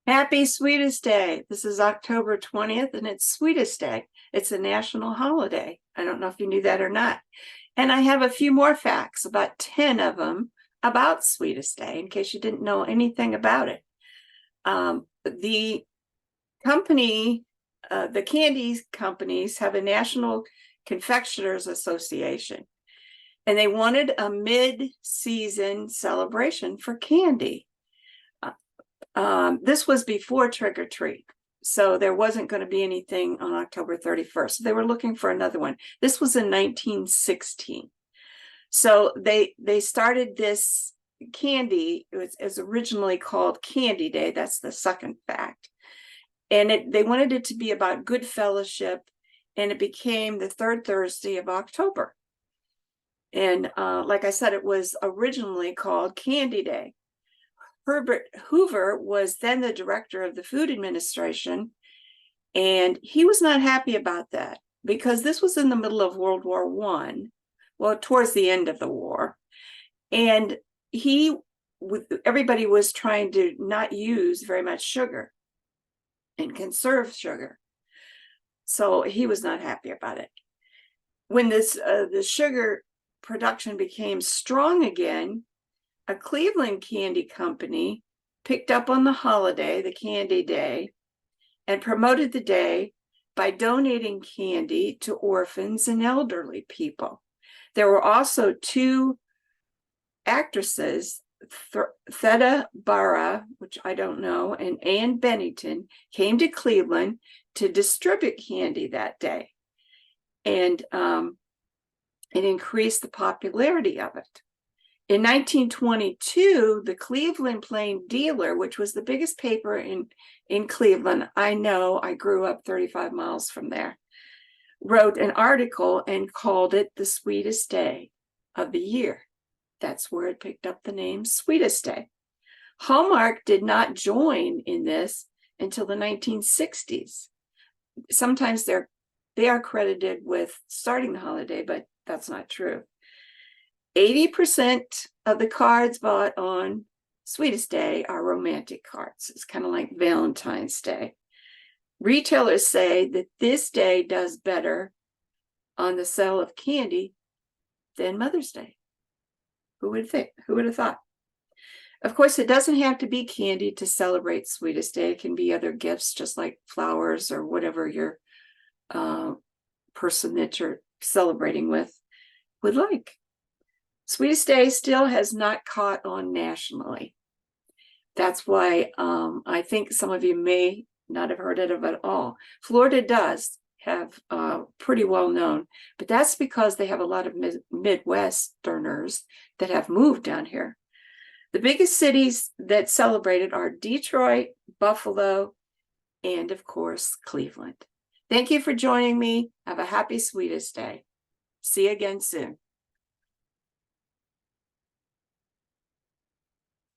Happy Sweetest Day. This is October 20th and it's Sweetest Day. It's a national holiday. I don't know if you knew that or not. And I have a few more facts, about 10 of them, about Sweetest Day in case you didn't know anything about it. The company, the candy companies have a National Confectioners Association, and they wanted a mid-season celebration for candy. This was before trick or treat, so there wasn't going to be anything on October 31st. They were looking for another one. This was in 1916. So they started this candy. It was originally called Candy Day. That's the second fact. And they wanted it to be about good fellowship, and it became the third Thursday of October. And like I said, it was originally called Candy Day. Herbert Hoover was then the director of the Food Administration, and he was not happy about that because this was in the middle of World War I, well, towards the end of the war, and everybody was trying to not use very much sugar and conserve sugar, so he was not happy about it. When the sugar production became strong again, a Cleveland candy company picked up on the holiday, the Candy Day, and promoted the day by donating candy to orphans and elderly people. There were also two actresses, Theda Bara, which I don't know, and Ann Bennington, came to Cleveland to distribute candy that day. And it increased the popularity of it. In 1922, the Cleveland Plain Dealer, which was the biggest paper in Cleveland, I know, I grew up 35 miles from there, wrote an article and called it the sweetest day of the year. That's where it picked up the name Sweetest Day. Hallmark did not join in this until the 1960s. Sometimes they are credited with starting the holiday, but that's not true. 80% of the cards bought on Sweetest Day are romantic cards. It's kind of like Valentine's Day. Retailers say that this day does better on the sale of candy than Mother's Day. Who would think? Who would have thought? Of course, it doesn't have to be candy to celebrate Sweetest Day. It can be other gifts, just like flowers or whatever your person that you're celebrating with would like. Sweetest Day still has not caught on nationally. That's why I think some of you may not have heard of it at all. Florida does have pretty well known, but that's because they have a lot of Midwesterners that have moved down here. The biggest cities that celebrate it are Detroit, Buffalo, and of course, Cleveland. Thank you for joining me. Have a happy Sweetest Day. See you again soon.